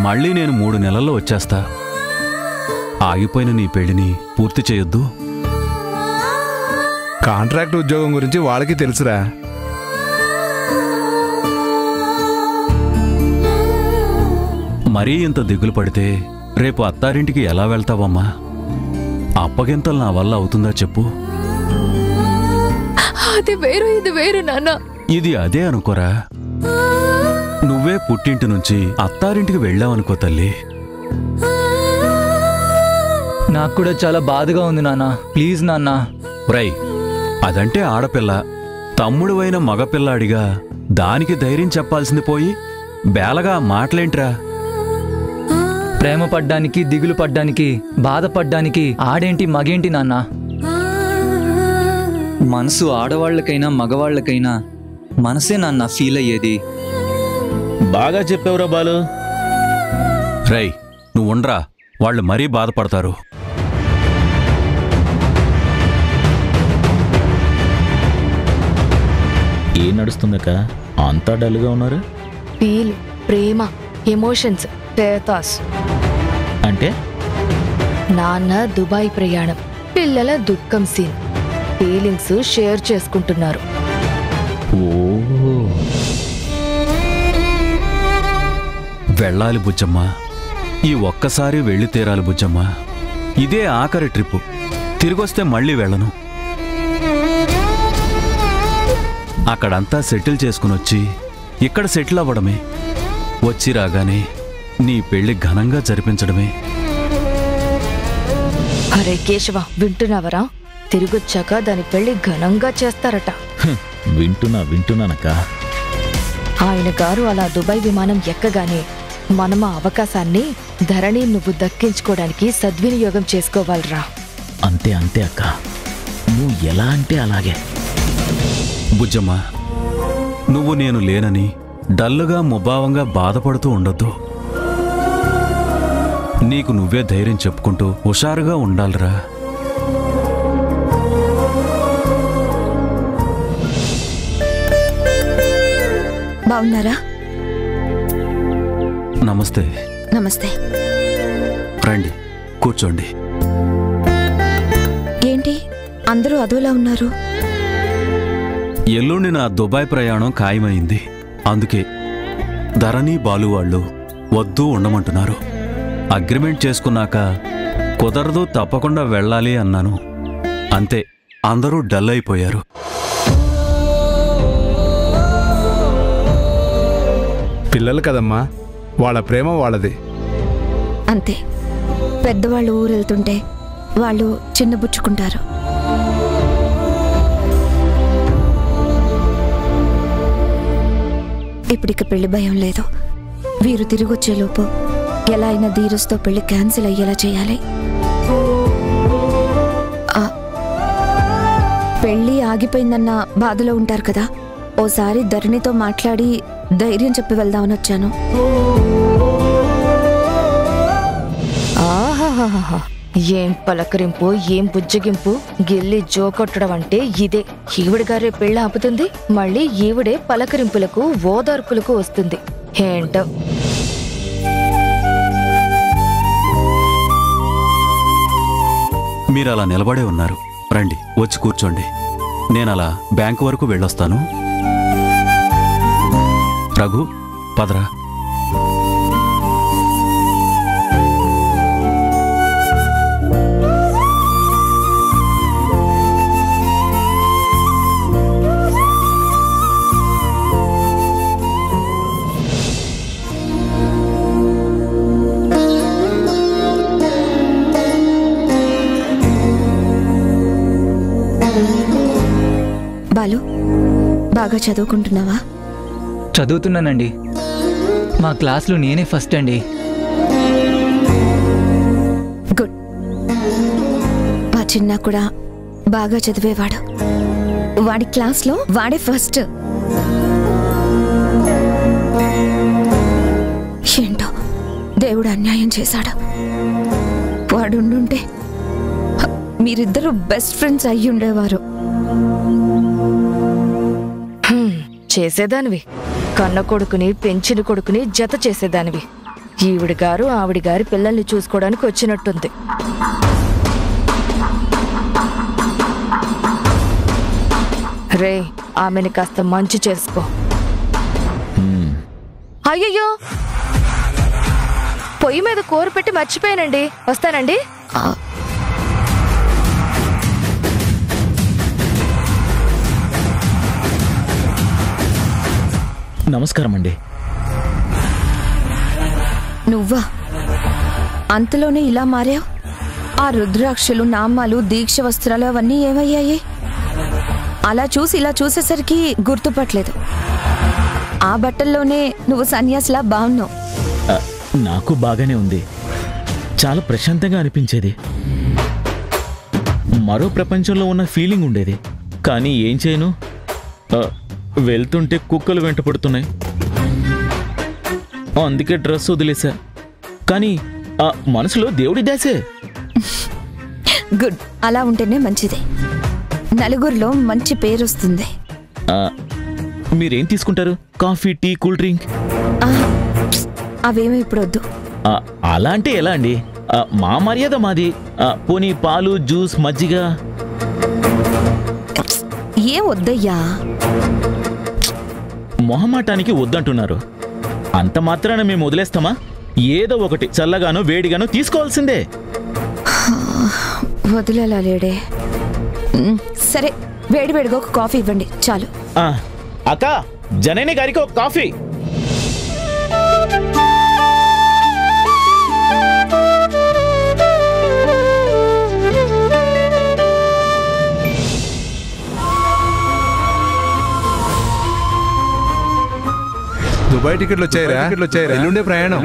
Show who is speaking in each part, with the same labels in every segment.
Speaker 1: మళ్ళీ నేను 3 నెలల్లో వచ్చేస్తా. ఆగిపోయిన నీ పెళ్లిని పూర్తి చేయొద్దు.
Speaker 2: కాంట్రాక్ట్ ఉద్యోగం గురించి వాళ్ళకి తెలుసురా.
Speaker 1: మరీ ఇంత దిగులు పడితే రేపు అత్తారింటికి ఎలా వెళ్తావమ్మా? అప్పగింతలు నా వల్ల అవుతుందా చెప్పు?
Speaker 3: అది వేరు ఇది వేరు నాన్న.
Speaker 1: ఇది అదే అనుకోరా. నువ్వే పుట్టింటి నుంచి అత్తారింటికి వెళ్ళావనుకో తల్లి.
Speaker 4: నాకు కూడా చాలా బాధగా ఉంది నాన్న. ప్లీజ్ నాన్న.
Speaker 1: రై, అదంటే ఆడపిల్ల. తమ్ముడువైన మగపిల్లాడిగా దానికి ధైర్యం చెప్పాల్సింది పోయి బేలగా మాటలేంట్రా?
Speaker 4: ప్రేమ పడ్డానికి, దిగులు పడ్డానికి, బాధపడ్డానికి ఆడేంటి మగేంటి నాన్న? మనసు ఆడవాళ్లకైనా మగవాళ్లకైనా మనసే నాన్న ఫీల్ అయ్యేది.
Speaker 5: బాగా చెప్పావురా బాలు.
Speaker 1: రై, నువ్వు ఉండరా, వాళ్ళు మరీ బాధపడతారు.
Speaker 5: ఏం నడుస్తుందక్క? అంతా డల్గా ఉన్నారు.
Speaker 3: ఫీల్, ప్రేమ, ఎమోషన్స్, పేతాస్.
Speaker 5: అంటే
Speaker 3: నాన్న దుబాయ్ ప్రయాణం, పిల్లల దుఃఖం సీన్, ఫీలింగ్స్ షేర్ చేసుకుంటున్నారు.
Speaker 1: వెళ్ళాలి బుజ్జమ్మ, ఈ ఒక్కసారి వెళ్ళి తీరాలి బుజ్జమ్మ. ఇదే ఆఖరి ట్రిప్పు. తిరిగొస్తే మళ్ళీ వెళ్ళను. అక్కడంతా సెటిల్ చేసుకునొచ్చి ఇక్కడ సెటిల్ అవ్వడమే. వచ్చి రాగానే నీ పెళ్లి ఘనంగా జరిపించడమే.
Speaker 3: అరే కేశవ, వింటున్నావరా? తిరిగొచ్చాక దాని పెళ్లి ఘనంగా చేస్తారట.
Speaker 5: వింటున్నానక్క.
Speaker 3: ఆయన గారు అలా దుబాయ్ విమానం ఎక్కగానే మనం ఆ అవకాశాన్ని ధరణి నువ్వు దక్కించుకోవడానికి సద్వినియోగం చేసుకోవాలరా.
Speaker 5: అంతే అక్క. నువ్వు ఎలా అంటే అలాగే.
Speaker 1: బుజ్జమ్మ, నువ్వు నేను లేనని డల్లుగా ముభావంగా బాధపడుతూ ఉండొద్దు. నీకు నువ్వే ధైర్యం చెప్పుకుంటూ హుషారుగా ఉండాలిరా.
Speaker 6: బాగున్నారా?
Speaker 1: నమస్తే.
Speaker 6: నమస్తే.
Speaker 1: రండి, కూర్చోండి.
Speaker 6: ఏంటి అందరూ అదోలా ఉన్నారు?
Speaker 1: ఎల్లుండి నా దుబాయ్ ప్రయాణం ఖాయమైంది. అందుకే ధరణి బాలు వాళ్ళు వద్దు ఉండమంటున్నారు. అగ్రిమెంట్ చేసుకున్నాక కుదరదు, తప్పకుండా వెళ్ళాలి అన్నాను. అంతే, అందరూ డల్ అయిపోయారు.
Speaker 2: పిల్లలు కదమ్మా, వాళ్ళ ప్రేమ వాళ్ళది.
Speaker 6: అంతే. పెద్దవాళ్ళు ఊరెళ్తుంటే వాళ్ళు చిన్నబుచ్చుకుంటారు. ఇప్పుడిక పెళ్లి భయం లేదు. వీరు తిరిగొచ్చేలోపు ఎలా అయినా ధీరస్తో పెళ్లి క్యాన్సిల్ అయ్యేలా చేయాలి. పెళ్లి ఆగిపోయిందన్న బాధలో ఉంటారు కదా. ఓసారి ధరణితో మాట్లాడి ధైర్యం చెప్పి వెళ్దామని వచ్చాను.
Speaker 3: ఆహాహాహా, ఏం పలకరింపు, ఏం బుజ్జగింపు. గిల్లి జోకొట్టడం అంటే ఇదే. ఈవిడగారే పెళ్ళి ఆపుతుంది, మళ్ళీ ఈవిడే పలకరింపులకు ఓదార్పులకు వస్తుంది. ఏంటో.
Speaker 1: మీరలా నిలబడే ఉన్నారు. రండి, వచ్చి కూర్చోండి. నేనలా బ్యాంకు వరకు వెళ్ళొస్తాను. రఘు, పదరా.
Speaker 6: బాలు, బాగా చదువుకుంటున్నావా?
Speaker 4: చదువుతున్నానండి. మా క్లాస్లో నేనే ఫస్ట్ అండి.
Speaker 6: గుడ్. మా చిన్న కూడా బాగా చదివేవాడు. వాడి క్లాస్లో వాడే ఫస్ట్. ఏంటో దేవుడు అన్యాయం చేశాడు. వాడుండుంటే మీరిద్దరూ బెస్ట్ ఫ్రెండ్స్ అయ్యి ఉండేవారు.
Speaker 3: చేసేదానివి. కన్న కొడుకుని, పెంచిన కొడుకుని జత చేసేదానివి. ఈవిడ గారు ఆవిడ గారి పిల్లల్ని చూసుకోవడానికి వచ్చినట్టుంది. రే, ఆమెని కాస్త మంచి చేసుకో. అయ్యయ్యో, పొయ్యి మీద కూర పెట్టి మర్చిపోయానండి. వస్తానండి.
Speaker 5: నమస్కారం అండి.
Speaker 6: నువ్వా? అంతలోనే ఇలా మారావు? ఆ రుద్రాక్షలు, నామాలు, దీక్ష వస్త్రాలు అవన్నీ ఏమయ్యాయి? అలా చూసి ఇలా చూసేసరికి గుర్తుపట్టలేదు. ఆ బట్టల్లోనే నువ్వు సన్యాసిలా బాగున్నావు.
Speaker 5: నాకు బాగానే ఉంది. చాలా ప్రశాంతంగా అనిపించేది. మరో ప్రపంచంలో ఉన్న ఫీలింగ్ ఉండేది. కానీ ఏం చేయను, వెళ్తుంటే కుక్కలు వెంట పడుతున్నాయి. అందుకే డ్రెస్ వదిలేసా. కానీ ఆ మనసులో దేవుడి దాసే.
Speaker 6: గుడ్, అలా ఉంటేనే మంచిది. నలుగురిలో మంచి పేరు వస్తుంది.
Speaker 5: మీరేం తీసుకుంటారు? Coffee, tea, cool drink?
Speaker 6: అవేమీ ఇప్పుడు వద్దు.
Speaker 5: అలా అంటే ఎలా అండి? మా మర్యాద మాది. పోనీ పాలు, జ్యూస్, మజ్జిగ
Speaker 6: ఏం వద్దయ్యా.
Speaker 5: మొహమాటానికి వద్దంటున్నారు. అంత మాత్రాన మేము వదిలేస్తామా? ఏదో ఒకటి చల్లగానో వేడిగానో తీసుకోవాల్సిందే.
Speaker 6: వదిలేలా లేడే. సరే, వేడివేడిగా ఒక కాఫీ ఇవ్వండి చాలు.
Speaker 5: అక్క, జనని గారికి ఒక కాఫీ.
Speaker 2: దుబాయ్ టికెట్లు వచ్చాయిరా? ఎల్లుండే ప్రయాణం.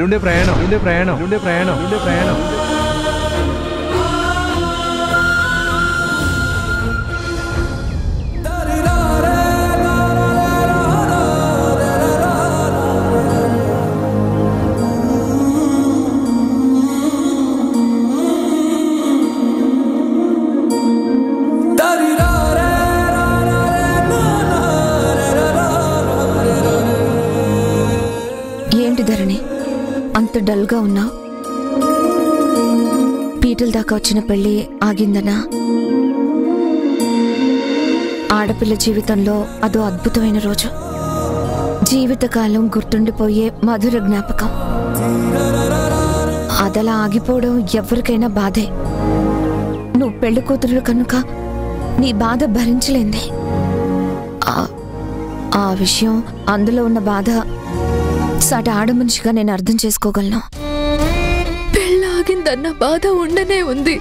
Speaker 6: ఏంటి ధరణి, అంత డల్గా ఉన్నావు? పీటల దాకా వచ్చిన పెళ్లి ఆగిందనా? ఆడపిల్ల జీవితంలో అదో అద్భుతమైన రోజు. జీవితకాలం గుర్తుండిపోయే మధుర జ్ఞాపకం. అదలా ఆగిపోవడం ఎవరికైనా బాధే. నువ్వు పెళ్లి కూతురు కనుక నీ బాధ భరించలేంది. ఆ విషయం, అందులో ఉన్న బాధ సాటి ఆడమనిషిగా నేను అర్థం చేసుకోగలను.
Speaker 3: పెళ్ళాగిందన్న బాధ ఉండనే ఉంది.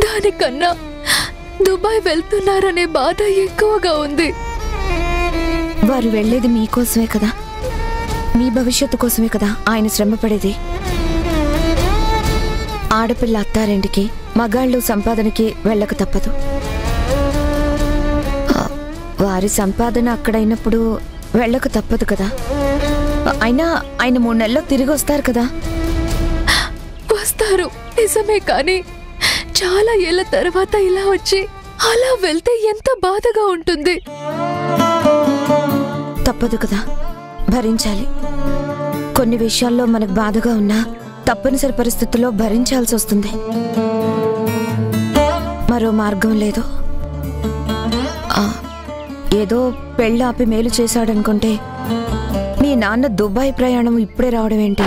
Speaker 3: దానికన్నా దుబాయ్ వెళ్తున్నారనే బాధ ఎక్కువగా ఉంది.
Speaker 6: వారు వెళ్లేది మీకోసమే కదా, మీ భవిష్యత్తు కోసమే కదా ఆయన శ్రమ పడేది. ఆడపిల్ల అత్తారింటికి, మగాళ్ళు సంపాదనకి వెళ్ళక తప్పదు. వారి సంపాదన అక్కడైనప్పుడు వెళ్ళక తప్పదు కదా. అయినా ఆయన 3 నెలల్లో తిరిగి వస్తారు కదా.
Speaker 3: వస్తారు నిజమే, కానీ చాలా ఏళ్ల తర్వాత ఇలా వచ్చి అలా వెళ్తే ఎంత బాధగా ఉంటుంది.
Speaker 6: తప్పదు కదా, భరించాలి. కొన్ని విషయాల్లో మనకు బాధగా ఉన్నా తప్పనిసరి పరిస్థితుల్లో భరించాల్సి వస్తుంది. మరో మార్గం లేదు. ఏదో పెళ్ళాపి మేలు చేశాడనుకుంటే మీ నాన్న దుబాయ్ ప్రయాణం ఇప్పుడే రావడం ఏంటి?